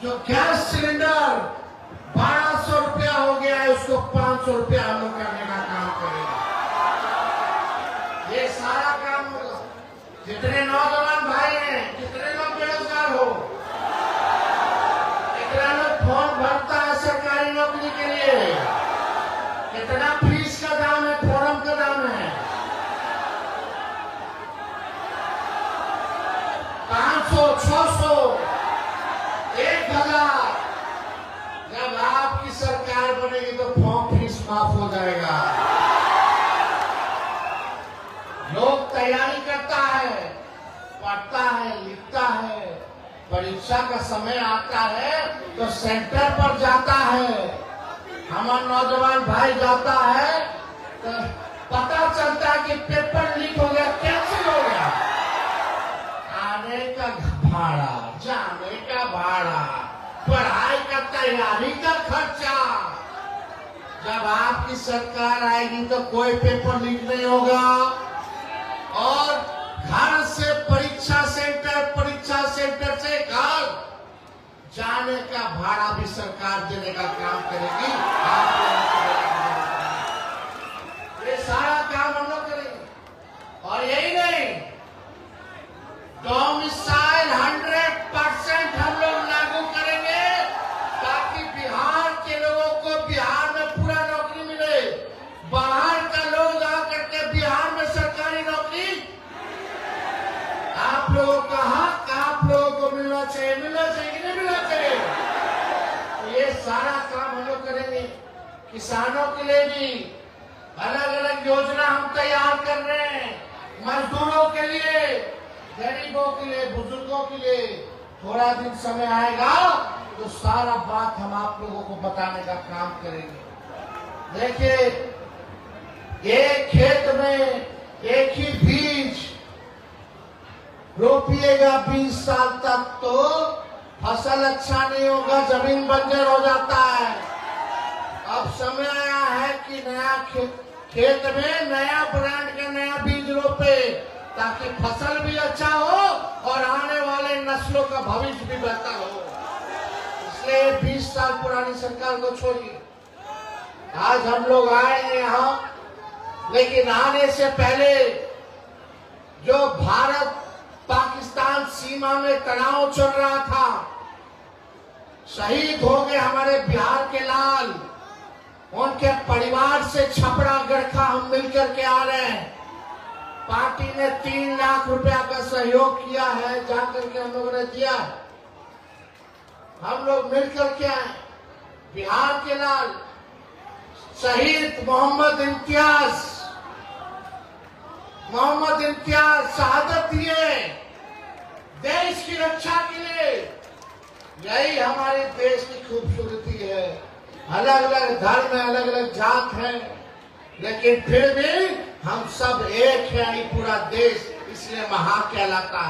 जो gas cylinder 1200 रुपया हो गया है, उसको 500 रुपया हम लोग करने का काम करेंगे। ये सारा काम होगा। जितने नौजवान भाई हैं, जितने लोग बेरोजगार हो, कितना लोग फॉर्म भरता है सरकारी नौकरी के लिए, कितना फीस का दाम है, फॉर्म का दाम है, 500, 600, 1000। जब आपकी सरकार बनेगी तो फॉर्म फीस माफ हो जाएगा। लोग तैयारी करता है, पढ़ता है, लिखता है, परीक्षा का समय आता है तो सेंटर पर जाता है। हमारा नौजवान भाई जाता है तो पता चलता है कि पेपर लीक हो गया, कैंसिल हो गया। आने का भाड़ा, जाने का भाड़ा, पढ़ाई का तैयारी का खर्चा। जब आपकी सरकार आएगी तो कोई पेपर लीक नहीं होगा और घर से परीक्षा सेंटर से घर जाने का भाड़ा भी सरकार देने का काम करेगी। ये सारा काम हम लोग करेंगे। और यही नहीं, डोमिसाइल 100% हम लोग लागू करेंगे ताकि बिहार के लोगों को बिहार में पूरा नौकरी मिले। बाहर का लोग आकर के बिहार में सरकारी नौकरी, आप लोगों का हक आप लोगों को मिलना चाहिए कि नहीं मिलना चाहिए। तो ये सारा काम हम लोग करेंगे। किसानों के लिए भी अलग अलग योजना हम तैयार कर रहे हैं। मजदूरों के लिए, गरीबों के लिए, बुजुर्गों के लिए थोड़ा दिन समय आएगा तो सारा बात हम आप लोगों को बताने का काम करेंगे। देखिए, एक खेत में एक ही बीज रोपिएगा 20 साल तक तो फसल अच्छा नहीं होगा, जमीन बंजर हो जाता है। अब समय आया है कि नया खेत में नया ब्रांड का नया बीज रोपे ताकि फसल भी अच्छा हो और आने वाले नस्लों का भविष्य भी बेहतर हो। इसलिए 20 साल पुरानी सरकार को छोड़िए। आज हम लोग आए हैं यहाँ, लेकिन आने से पहले जो भारत पाकिस्तान सीमा में तनाव चल रहा था, शहीद हो गए हमारे बिहार के लाल, उनके परिवार से छपरा गड़खा हम मिलकर के आ रहे हैं। पार्टी ने 3 लाख रुपया का सहयोग किया है, जाकर के हम लोगों ने दिया। हम लोग मिलकर के आए। बिहार के लाल शहीद मोहम्मद इम्तियाज शहादत दिए देश की रक्षा के लिए। यही हमारे देश की खूबसूरती है। अलग अलग धर्म है, अलग अलग जात है, लेकिन फिर भी हम सब एक है। ये पूरा देश इसलिए महान कहलाता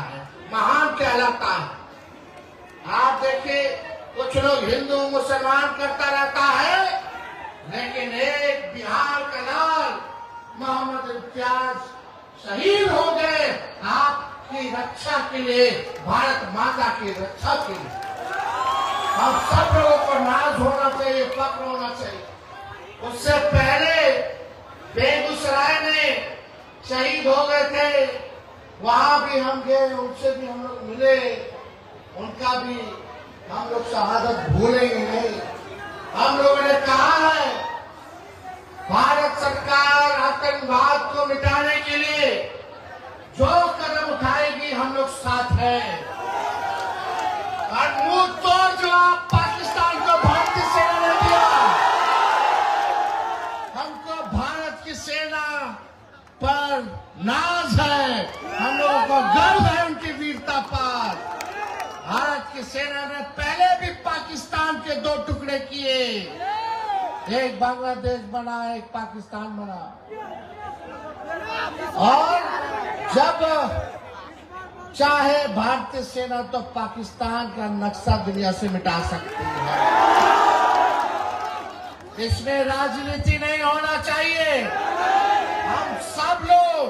है। आप देखिए, कुछ लोग हिंदू मुसलमान करता रहता है, लेकिन एक बिहार का लाल मोहम्मद इम्तियाज शहीद हो गए आपकी रक्षा के लिए, भारत माता की रक्षा के लिए। हम सब लोगों को नाज होना चाहिए, फक्र होना चाहिए। उससे पहले बेगूसराय में शहीद हो गए थे, वहां भी हम गए, उनसे भी हम लोग मिले, उनका भी हम लोग शहादत भूलेंगे नहीं। हम लोगों ने कहा है भारत सरकार आतंकवाद को मिटाने के लिए जो कदम उठाएगी हम लोग साथ हैं। और मुंह तोड़ जवाब पाकिस्तान को भारतीय सेना ने दिया। हमको भारत की सेना पर नाज है, हम लोगों को गर्व है उनकी वीरता पर। भारत की सेना ने पहले भी पाकिस्तान के 2 टुकड़े किए, एक बांग्लादेश बना, एक पाकिस्तान बना। और जब चाहे भारतीय सेना तो पाकिस्तान का नक्शा दुनिया से मिटा सकती है। इसमें राजनीति नहीं होना चाहिए। हम सब लोग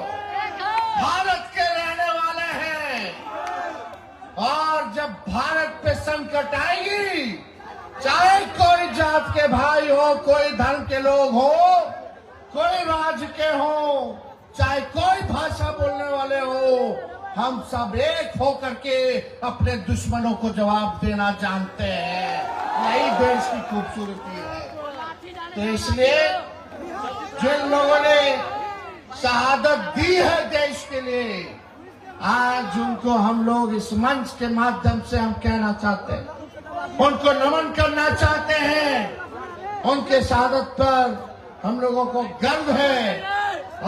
भारत के रहने वाले हैं और जब भारत पे संकट आएगी, चाहे कोई जात के भाई हो, कोई धर्म के लोग हो, कोई राज्य के हो, चाहे कोई भाषा बोलने वाले हो, हम सब एक होकर के अपने दुश्मनों को जवाब देना जानते हैं। यही देश की खूबसूरती है। तो इसलिए जिन लोगों ने शहादत दी है देश के लिए, आज उनको हम लोग इस मंच के माध्यम से हम कहना चाहते हैं, उनको नमन करना चाहते हैं। उनके शहादत पर हम लोगों को गर्व है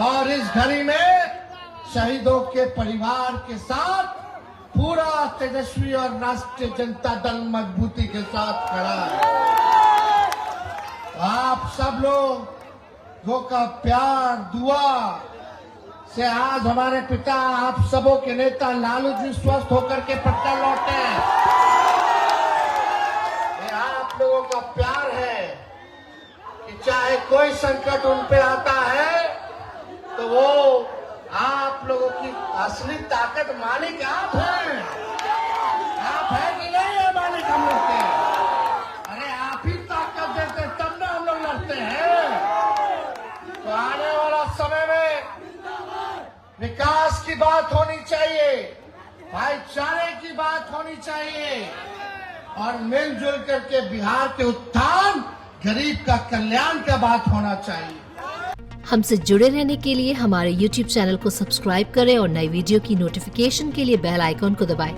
और इस घड़ी में शहीदों के परिवार के साथ पूरा तेजस्वी और राष्ट्रीय जनता दल मजबूती के साथ खड़ा है। आप सब लोगों का प्यार, दुआ से आज हमारे पिता, आप सबों के नेता लालू जी स्वस्थ होकर के पटना लौटे हैं। ये आप लोगों का प्यार है कि चाहे कोई संकट उन पे आता है तो वो आप लोगों की असली ताकत मालिक आप हैं। आप हैं कि नहीं है मालिक हम लोग के? अरे आप ही ताकत देते तब ना हम लोग लड़ते हैं। तो आने वाला समय में विकास की बात होनी चाहिए, भाईचारे की बात होनी चाहिए और मिलजुल करके बिहार के उत्थान, गरीब का कल्याण का बात होना चाहिए। हमसे जुड़े रहने के लिए हमारे YouTube चैनल को सब्सक्राइब करें और नई वीडियो की नोटिफिकेशन के लिए बेल आइकॉन को दबाएं।